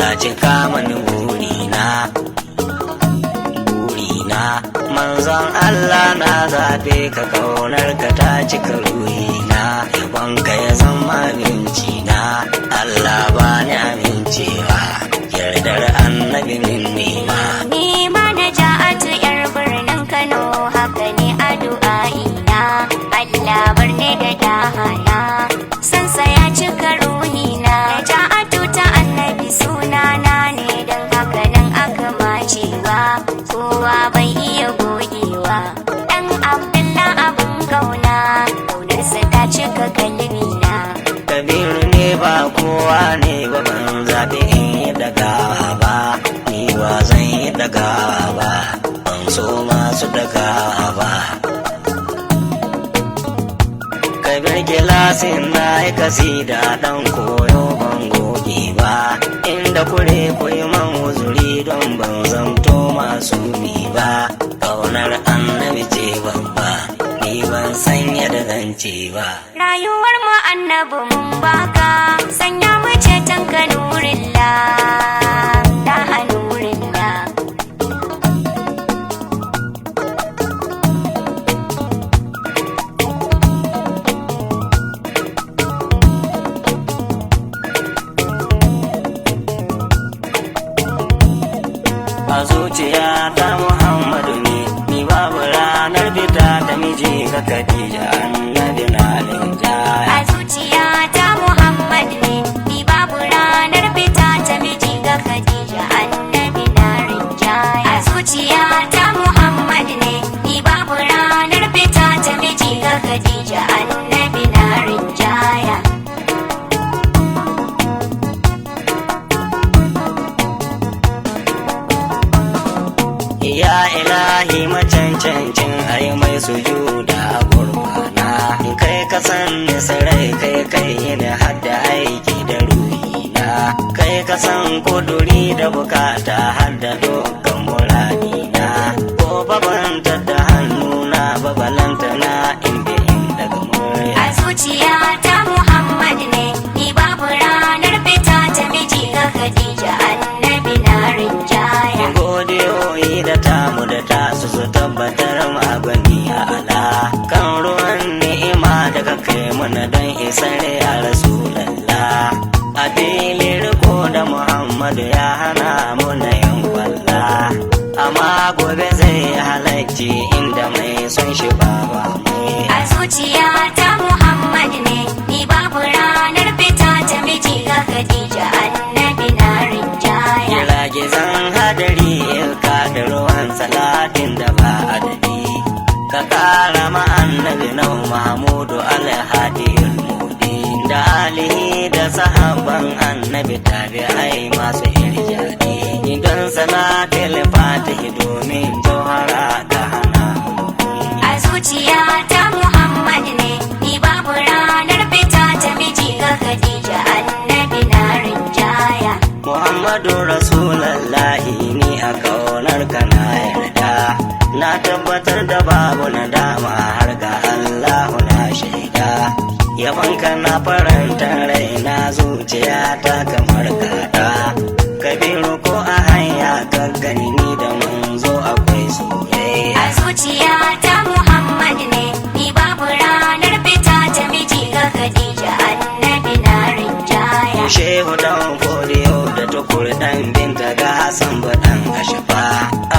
Allah cika mani burina manzon Allah na zaɓe ka kaunar ka ta cika ruhina yabonka ya zama aminci na Allah ba ni amincewa yardar annabi min nema ni ma na ja'atu yar birnin Kano haka ne addu'a'ina Allah bar ne da dahana sansa ya cika ruhina ja'atu ta annabi sunana ne dan haka nan aka macewa kowa bai iya gogewa dan Abdullah abun kaunarsa ta cika kalbina Kabiru ne ba kowa ne ba ban zaɓi in yi dagawa ba ni ba zan yi dagawa ba ban so masu dagawa ba Kabir gilasin na yi kasida dan koyo ban goge ba inda kure kuyi man wuzuri don ban zamto masu ni ba ƙaunar annabi ce babba ni ban sanya da zance ba rayuwar mu annabi mun baka sanya mu ce tanka nurillah da nurillah a zuciya ta Muhammadu ne ni babu ranar fita da miji ga Khadija annabi na linjaya a zuciya ta Muhammad ne ni babu ranar fita ta miji ga Khadija annabi na rinjaya a zuciya ta Muhammad ne ni babu ranar fita ta miji ga Khadija annabi na rinjaya ya ilahi macancancin ai mai sujuda a gurbana kai ka san ni sarai kai ne hadda aiki da ruhina kai ka san kuduri da bukata hadda dukkan muradina ko babanta da hannuna babalanta na inda daga murya a zuciya ta Muhammad ne ni babu ranar fita ta miji ga Khadija annabi na rinjaya godiyoyi da tamu da tasu su tabbatar magani a ala kan ruwan ni'ima daga kai mana don isar ya rasulallah a fili riko da Muhammadu ya hana mu na yin kwalla amma gobe zai halarci inda mai son shi baba mai a zuciya ta Muhammad ne ni babu ranar fita ta miji ga Khadija annabi na rinjaya giragizan hadari ilka da ruwan salatin da ba adadi ka kara ma annabi na Mahmudu alhadiyul mudi da alihi da sahabban annabi tabi'ai masu irjadi idan salatul fatihi domin jawhara ta hana a zuciya ta Muhammad ne ni babu ranar fita ta miji ga Khadija annabi na rinjaya Muhammadu Rasulallahi ni a kaunar ka na yarda na tabbatar da babu nadama har ga Allahu na shaida yabanka na faranta raina zuciya ta kamar kada kabiru ko a hanya ka gani ni da manzo akwai soyayya a zuciya ta Muhammad ne ni babu ranar fita ta miji ga Khadija annabi na rinjaya shehu dan fodiyo da tukur dan binta ga Hassan badan ashafa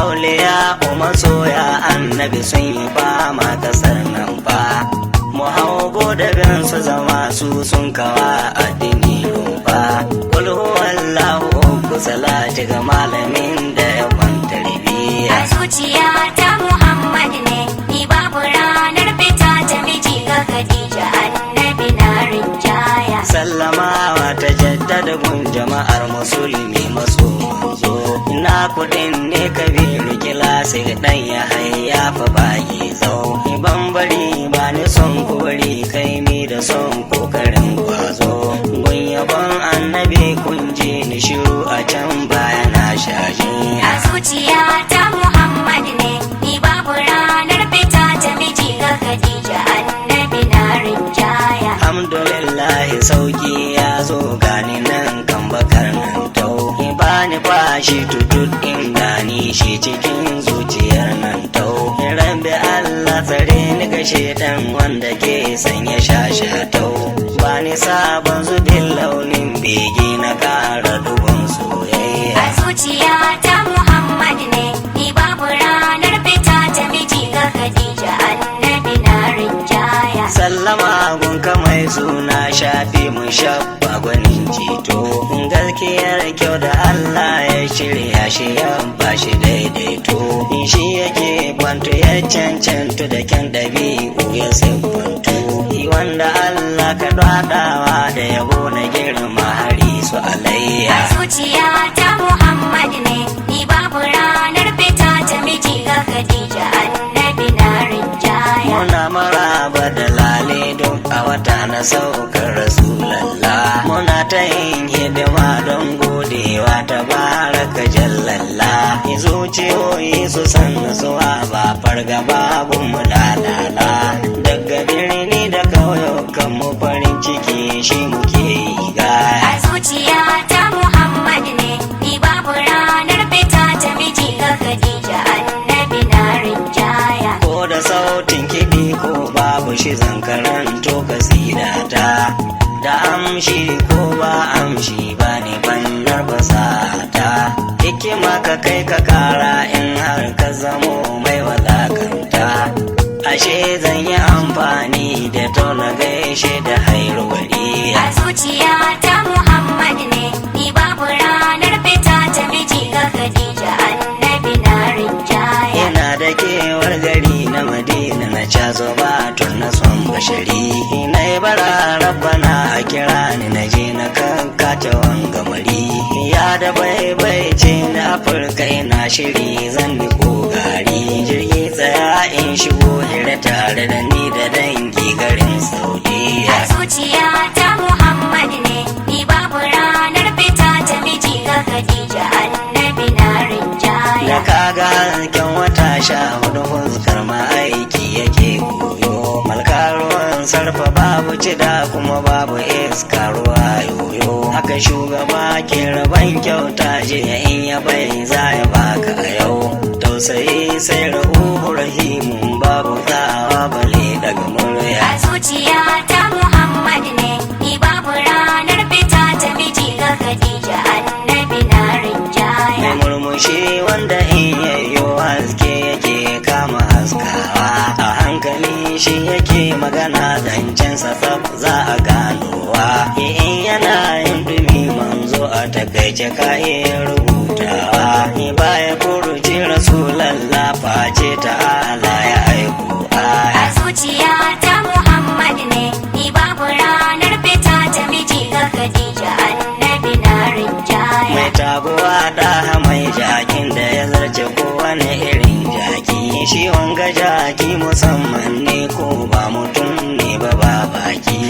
auliya masoya annabi sun yi fama kasar nan fa mu haugo da gansu zama su sun kawa addini rumfa kul huwallahu uku salati ga malamin da ya kwanta ribiya a zuciya ta Muhammad ne ni babu ranar fita ta miji ga Khadija annabi na rinjaya sallamawa ta jaddada gun jama'ar musulmi maso manzo ina kudin ne kabiru kilasi dan ya hayyafa bayi zau bambari ba ni son kori kai mi da son kokarin kwazo gun yabon annabi kun ji ni shiru a can baya na shaji a zuciya ta Muhammad ne ni babu ranar fita ta miji ga Khadija annabi na rinjaya alhamdulillah sauki ya zo gani nan kan bakar nan tau ba bani fashi tutut inda ni shi cikin zuciyar nan tau. Rabbi Allah tsare ni ga shedan wanda ke sanya shashatau. Bani sabon zubin launin bege na ƙara dubun soyayya. A zuciya ta Muhammad ne, ni babu ranar fita ta miji ga Khadija annabi na rinjaya. Sallama gunka mai suna shafi mu shabba gwanin jito. Gaskiyar kyau da Allah ya shirya shi ya bashi daidaito. Shi yake kwanto ya cancantu da kyan ɗabi'u ya siffantu. Wanda Allah ka ɗaɗawa da yabo na girma hari su alayya. A zuciya ta Muhammad ne, ni babu ranar fita ta miji ga Khadija annabi na rinjaya. Muna maraba da lale don a wata na saukar Rasulallah. Muna ta yin hidima don godewa ta baraka jallalla. Zuciyoyi su san nutsuwa ba fargaba gun mu lalala. Daga birni da ƙauyukan mu farin ciki shi muke yi gaya. A zuciya ta Muhammad ne, ni babu ranar fita ta miji ga Khadija annabi na rinjaya. Ko da sautin kiɗi ko babu shi zan karanto kasidata. Da amshi ko ba amshi ba ne bannar fasata. Hikima ka kai ka kara in har ka zamo mai wadakanta. Ashe zan yi amfani da tauna gaishe da hairuwari. A zuciya ta Muhammad ne, ni babu ranar fita ta miji ga Khadija annabi na rinjaya. Ina da kewar gari na Madina na cazo batun na son bashari. Na yi bara rabbana a kira ni na je na kankata wanga mari. Ya da bai ce na Afirka ina shiri zan ni gari. Jirgi tsaya in shigo hira tare da ni da dangi garin Saudiya. A zuciya ta Muhammad ne, ni babu ranar fita ta miji ga Khadija annabi na rinjaya. Da kaga hasken wata 14 fuskar ma'aiki yake koyo. Malkar ruwan sarfa babu cida kuma babu iska ruwa yoyo. Haka shugaba ke raban kyauta je in ya bai za ya baka a yau. Tausayi sai ra'uhu rahimun babu tsawa bale daga murya. A zuciya ta Muhammad ne, ni babu ranar fita ta miji ga Khadija annabi na rinjaya. Mai murmushi wanda in yayyo haske yake kama haskawa. A hankali shi yake magana zancensa tsaf za a ganowa. In yana yin dumi manzo a takaice ka iya rubutawa. Baya furuci Rasulallah face ta'ala ya aiko aya. A zuciya ta Muhammad ne, ni babu ranar fita ta miji ga Khadija annabi na rinjaya. Mai taguwa da mai jakin da ya zarce kowane irin jaki. Shi wanga jaki musamman ne ko ba mutum ne ba baki.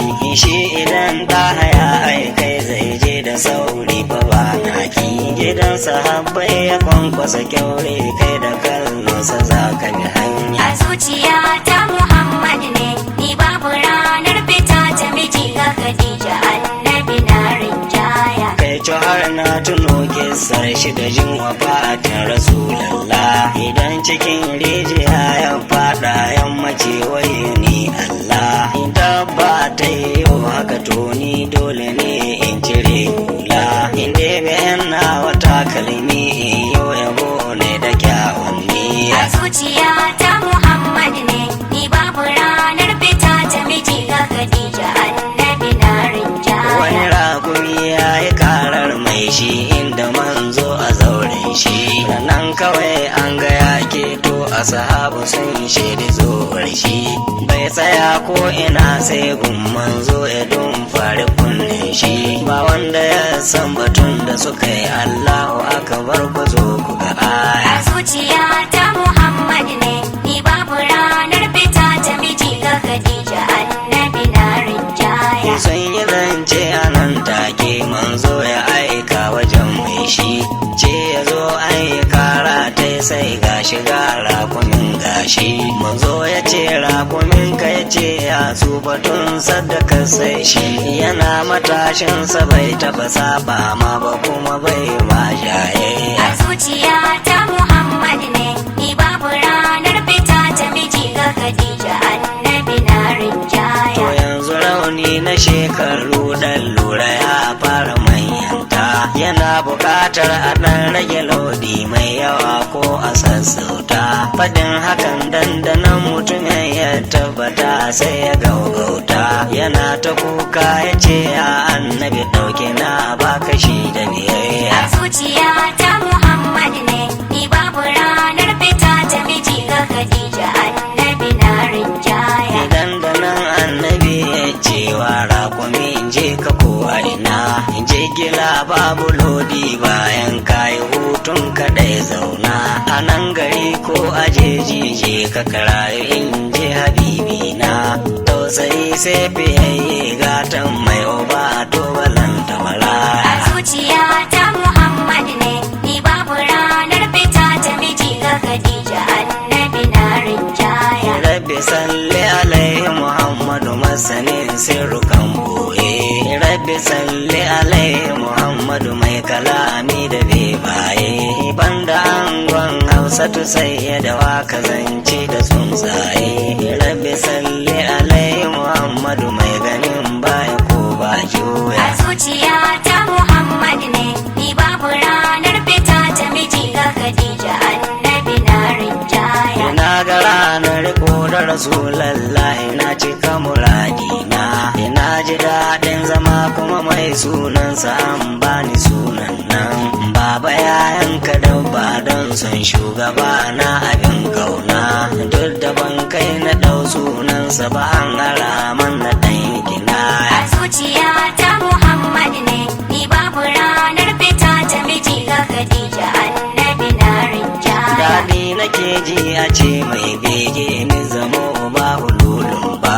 Shi idan da haya aikai zai je da sauri ba ba naki. Gidan sahabbai ya kwankwasa kyaure kai da kallonsa za ka bi hanya. A zuciya ta Muhammad ne, ni babu ranar fita ta miji ga Khadija annabi na rinjaya. Kai har na tuno kisar shi da jin wafatin Rasulallah. Idan cikin rijiya ya fada yammaci waye ni Allah. In tabba ta yi haka to ni dole ne in cire hula. In ɗebe yana wata kalmi in yi yabo ne da kyawun niyya. A zuciya ta Muhammad ne, ni babu ranar fita ta miji ga Khadija annabi na rinjaya. Wani rakumi ya yi karar mai shi inda manzo a zauren shi. Nan kawai an ga ya keto a sahabu sun shaidi zuwar shi. Bai tsaya ko ina sai gun manzo ya dun fari kunnen shi. Ba wanda ya san batun da suka yi Allahu akbar ku zo ku ga aya. A zuciya ta Muhammad ne, ni babu ranar fita ta miji ga Khadija annabi na rinjaya. Sun yi zance a nan take manzo ya aika wajen mai shi. Ce ya zo aika rata sai gashi shiga rakumin gashi. Manzo ya ce rakumin ka ya ce ya tsufa tun sadaka sai shi. Yana matashinsa bai taba saba ma ba kuma bai ma jaye. A zuciya ta Muhammad ne, ni babu ranar fita ta miji ga Khadija annabi na rinjaya. To yanzu rauni na shekaru dan lura ya fara manyanta. Yana buƙatar a ɗan rage lodi mai yawa ko a sassauta. Fadin hakan dandanan mutumin ya tabbata sai ya gaugauta. Yana ta kuka ya ce ya annabi ɗauke na baka shi da biyayya. A zuciya ta Muhammad ne, ni babu ranar fita ta miji ga Khadija annabi na rinjaya. Idan da nan annabi ya ce wa rakumi in je ka kowa ina. In je gila babu lodi bayan kayi hutun kaɗai zauna. A nan gari ko ajeji je ka karayu in je habibi na. Tausayi sai fiyayye gatan mai oba to balanta mara. A zuciya ta Muhammad ne, ni babu ranar fita ta miji ga Khadija annabi na rinjaya. Rabbi salli alaihi Muhammadu masanin sirrukan boye. Rabbi salli alaihi Muhammadu mai kalami da bebaye. Banda angon Hausatu sai ya dawa ka zance da tsuntsaye. Rabbi salli alaihi Muhammadu mai ganin baya ko ba juya. A zuciya ta Muhammad ne, ni babu ranar fita ta miji ga Khadija annabi na rinjaya. Ina ga ranar riko da Rasulallahi na cika muradina. Ina ji daɗin zama kuma mai sunansa an bani sunan nan. Baba ya yanka dabba don son shugaba na abin kauna. Duk da ban kai na ɗau sunansa ba an haraman na ɗan gina. A zuciya ta Muhammad ne, ni babu ranar fita ta miji ga Khadija annabi na rinjaya. Daɗi nake ji a ce mai bege ni zamo ba hululun ba.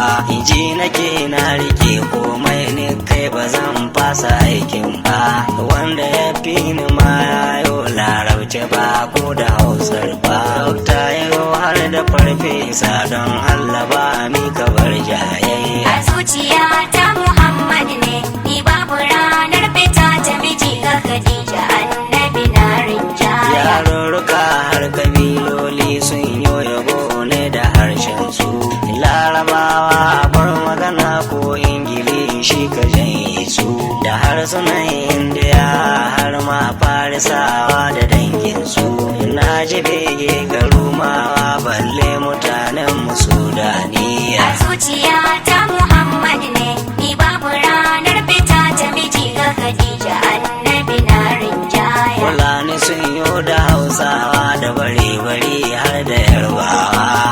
Ji nake na rike komai ni kai ba zan fasa aikin ba. Wanda ya fi ni ma yayo larabci ba ko da hausar ba. Dokta yayo har da farfesa don Allah ba mi ka bar jayayya. A zuciya ta Muhammad ne, ni babu ranar fita ta miji ga Khadija annabi na rinjaya. Yarurruka har kabiloli sun yo yabo ne da harshen su. Larabawa bar magana ko Ingilishi ka janye su. Da harsunan Indiya har ma Farisawa da dangin su. Na ji bege ga Rumawa balle mutanen mu Sudaniya. A zuciya ta Muhammad ne, ni babu ranar fita ta miji ga Khadija annabi na rinjaya. Fulani sun yo da Hausawa da bare-bare har da Yarbawa.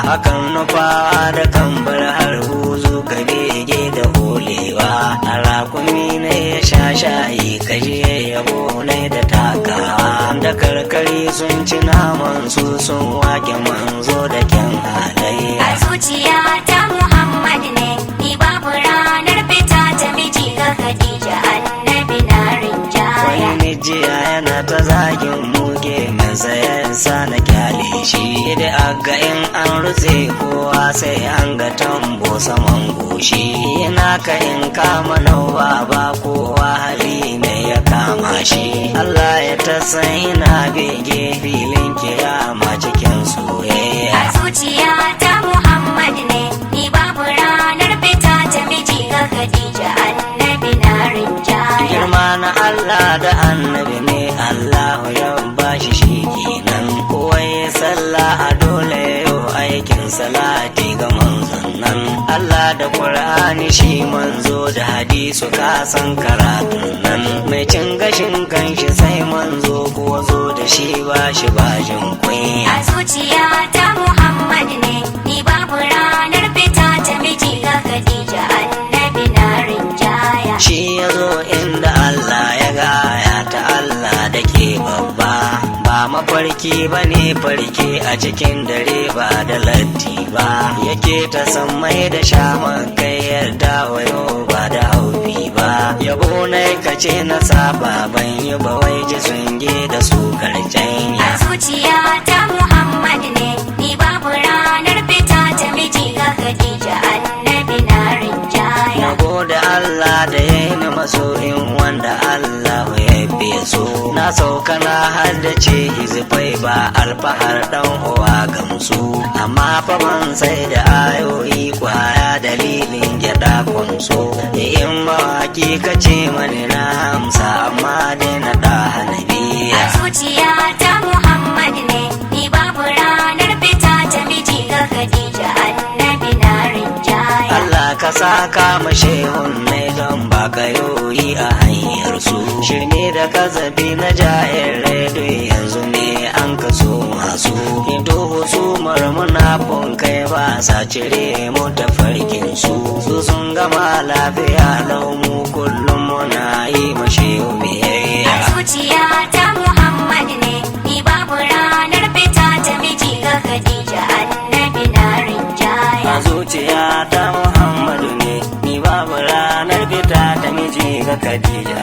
Hakan nufawa da kambar har buzu ka bege da holewa. A rakumi ne ya sha shayi kaje yabo ne da takawa. Da karkari sun ci naman su sun wake manzo da kyan halayya. A zuciya ta Muhammad ne, ni babu ranar fita ta miji ga Khadija annabi na rinjaya. Wani mijiya yana ta zagin muke mai sayan sa na kyale shi. Da aga in an rutse kowa sai an ga tambo saman goshi. Yana ka in kama nawa ba kowa hali ne ya kama shi. Allah ya ta san ina bege filin kiyama cikin soyayya. A zuciya ta Muhammad ne, ni babu ranar fita ta miji ga Khadija annabi na rinjaya. Girma na Allah da annabi ne Allah ya bashi shi kenan. Kowa ya sallah a dole yau aikin salati ga manzon nan. Allah da Qur'ani shi manzo da hadisu ka san karatun nan. Mai cin gashin kanshi sai manzo ko zo da shi ba shi bajin kunya. A zuciya ta Muhammad ne, ni babu ranar fita ta miji ga Khadija annabi na rinjaya. Shi ya zo inda Allah ya ga aya ta Allah da ke babba. Ba mafarki ba ne farke a cikin dare ba da latti ba. Yake ta san mai da shaman kai yarda wayo ba da haufi ba. yabo na kace na saba ban yi ba wai ji sunge da su karcanya. A zuciya ta Muhammad ne, ni babu ranar fita ta miji ga Khadija annabi na rinjaya. Na gode Allah da ya yi ni masoyin wanda Allah ya fi so. Na sauka na haddace hizifai ba alfahar dan uwa gamsu. Amma fa ban sai da ayoyi kwaya dalilin gyada kwanso. In mawaki kace mani na amsa amma dai na da hanabiya. A zuciya ta Muhammad ne, ni babu ranar fita ta miji ga Khadija annabi na rinjaya. Allah ka saka ma shehun ne don baka yoyi a hanyar su. Shirme da kazabi na ja'in redo yanzu ne an kaso masu. Hinto su marmunafun kai ba sa cire mu ta farkin su. Su sun gama lafiya lau mu kullum muna yi ma shehu biyayya. A zuciya ta Muhammad ne, ni babu ranar fita ta miji ga Khadija annabi na rinjaya. A zuciya ta Muhammadu ne, ni babu ranar fita ta miji ga Khadija.